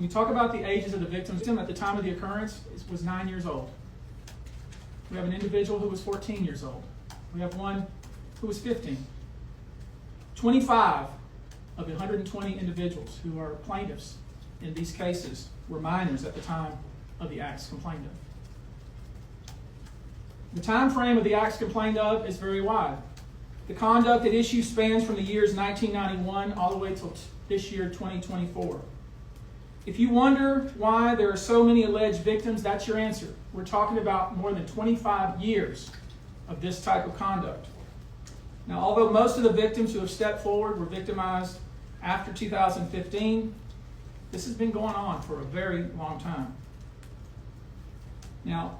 When we talk about the ages of the victims, at the time of the occurrence was 9 years old. We have an individual who was 14 years old. We have one who was 15. 25 of the 120 individuals who are plaintiffs in these cases were minors at the time of the acts complained of. The time frame of the acts complained of is very wide. The conduct at issue spans from the years 1991 all the way till this year, 2024. If you wonder why there are so many alleged victims, that's your answer. We're talking about more than 25 years of this type of conduct. Now, although most of the victims who have stepped forward were victimized after 2015, this has been going on for a very long time. Now,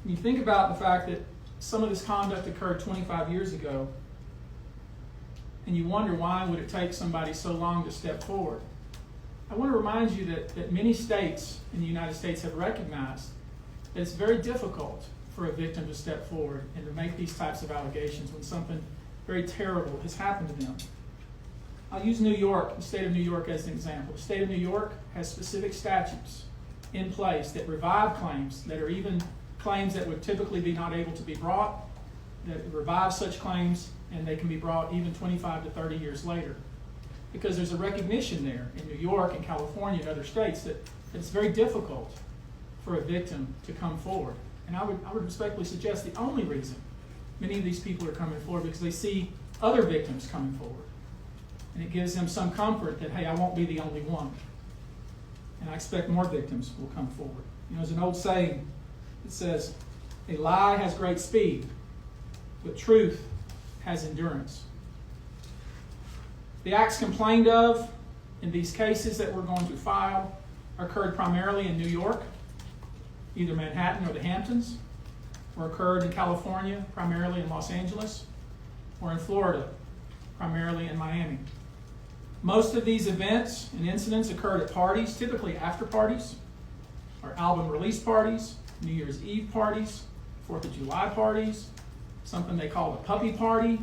when you think about the fact that some of this conduct occurred 25 years ago, and you wonder why would it take somebody so long to step forward, I want to remind you that many states in the United States have recognized that it's very difficult for a victim to step forward and to make these types of allegations when something very terrible has happened to them. I'll use New York, the state of New York, as an example. The state of New York has specific statutes in place that revive claims that are even claims that would typically be not able to be brought, that revive such claims, and they can be brought even 25 to 30 years later. Because there's a recognition there in New York and California and other states that it's very difficult for a victim to come forward. And I would respectfully suggest the only reason many of these people are coming forward because they see other victims coming forward. And it gives them some comfort that, hey, I won't be the only one. And I expect more victims will come forward. You know, there's an old saying that says, a lie has great speed, but truth has endurance. The acts complained of in these cases that we're going to file occurred primarily in New York, either Manhattan or the Hamptons, or occurred in California, primarily in Los Angeles, or in Florida, primarily in Miami. Most of these events and incidents occurred at parties, typically after parties, or album release parties, New Year's Eve parties, 4th of July parties, something they call the puppy party,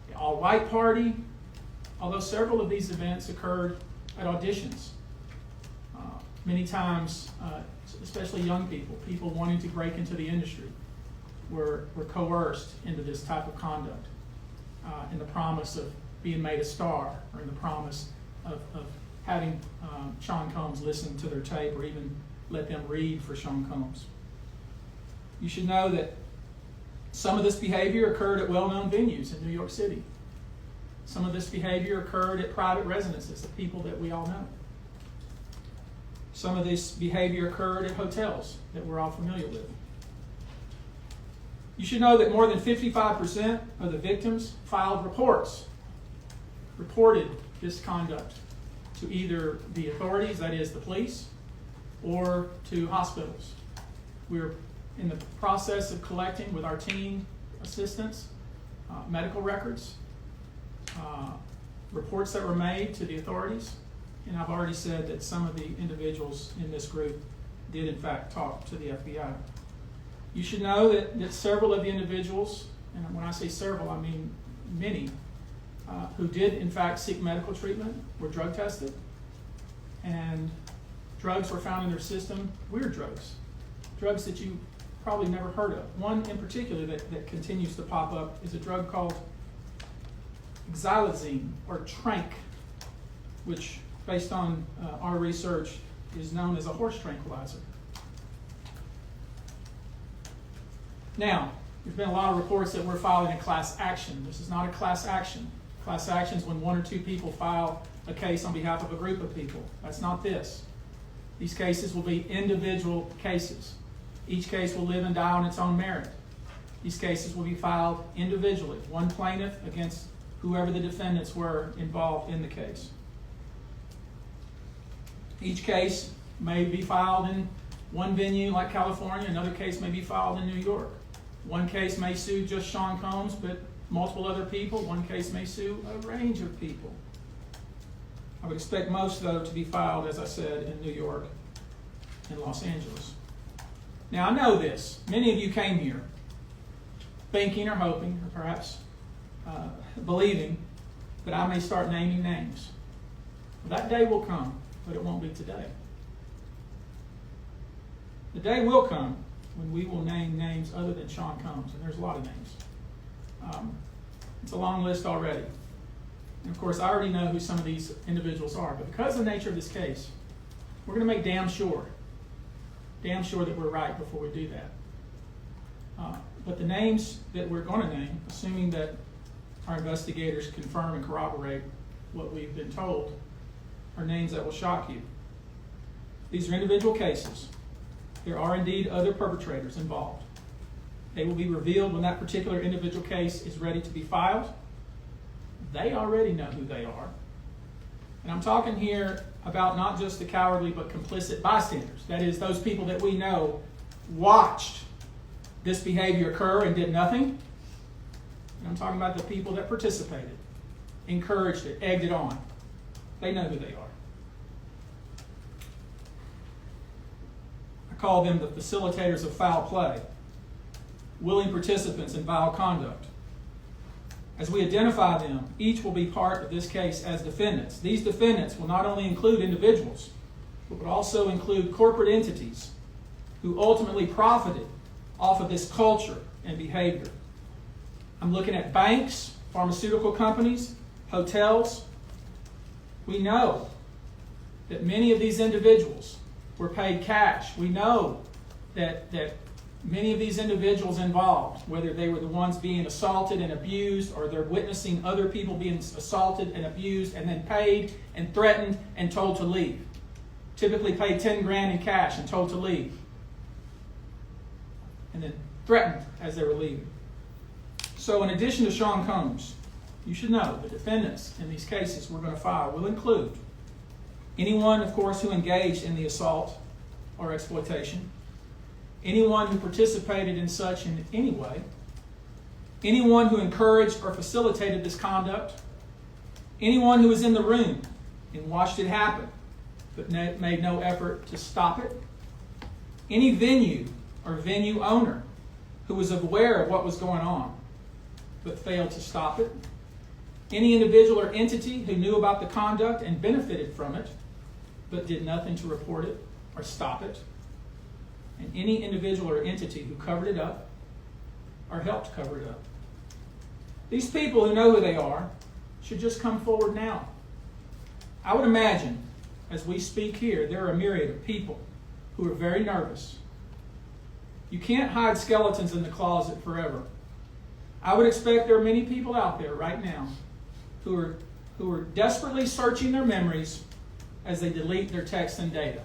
the all-white party, although several of these events occurred at auditions. Many times, especially young people wanting to break into the industry, were coerced into this type of conduct in the promise of being made a star, or in the promise of having Sean Combs listen to their tape or even let them read for Sean Combs. You should know that some of this behavior occurred at well-known venues in New York City. Some of this behavior occurred at private residences of people that we all know. Some of this behavior occurred at hotels that we're all familiar with. You should know that more than 55% of the victims filed reported this conduct to either the authorities, that is the police, or to hospitals. We're in the process of collecting with our team assistants medical records, reports that were made to the authorities, and I've already said that some of the individuals in this group did in fact talk to the FBI. You should know that several of the individuals, and when I say several, I mean many, who did in fact seek medical treatment were drug tested, and drugs were found in their system, weird drugs that you probably never heard of. One in particular that continues to pop up is a drug called xylazine, or trank, which based on our research is known as a horse tranquilizer. Now, there's been a lot of reports that we're filing a class action. This is not a class action. Class action is when one or two people file a case on behalf of a group of people. That's not this. These cases will be individual cases. Each case will live and die on its own merit. These cases will be filed individually, one plaintiff against whoever the defendants were involved in the case. Each case may be filed in one venue like California, another case may be filed in New York. One case may sue just Sean Combs, but multiple other people. One case may sue a range of people. I would expect most, though, to be filed, as I said, in New York and Los Angeles. Now, I know this. Many of you came here thinking or hoping, or perhaps believing, that I may start naming names. That day will come, but it won't be today. The day will come when we will name names other than Sean Combs, and there's a lot of names. It's a long list already. And of course, I already know who some of these individuals are, but because of the nature of this case, we're going to make damn sure that we're right before we do that. But the names that we're going to name, assuming that our investigators confirm and corroborate what we've been told, are names that will shock you. These are individual cases. There are indeed other perpetrators involved. They will be revealed when that particular individual case is ready to be filed. They already know who they are. And I'm talking here about not just the cowardly but complicit bystanders. That is, those people that we know watched this behavior occur and did nothing. And I'm talking about the people that participated, encouraged it, egged it on. They know who they are. I call them the facilitators of foul play, willing participants in vile conduct. As we identify them, each will be part of this case as defendants. These defendants will not only include individuals, but will also include corporate entities who ultimately profited off of this culture and behavior. I'm looking at banks, pharmaceutical companies, hotels. We know that many of these individuals were paid cash. We know that many of these individuals involved, whether they were the ones being assaulted and abused or they're witnessing other people being assaulted and abused and then paid and threatened and told to leave. Typically paid 10 grand in cash and told to leave. And then threatened as they were leaving. So in addition to Sean Combs, you should know the defendants in these cases we're going to file will include anyone, of course, who engaged in the assault or exploitation, anyone who participated in such in any way, anyone who encouraged or facilitated this conduct, anyone who was in the room and watched it happen but made no effort to stop it, any venue or venue owner who was aware of what was going on but failed to stop it, any individual or entity who knew about the conduct and benefited from it but did nothing to report it or stop it, and any individual or entity who covered it up or helped cover it up. These people who know who they are should just come forward now. I would imagine, as we speak here, there are a myriad of people who are very nervous. You can't hide skeletons in the closet forever. I would expect there are many people out there right now who are desperately searching their memories as they delete their texts and data.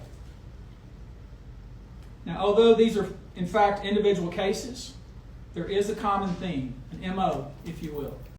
Now, although these are, in fact, individual cases, there is a common theme, an MO, if you will.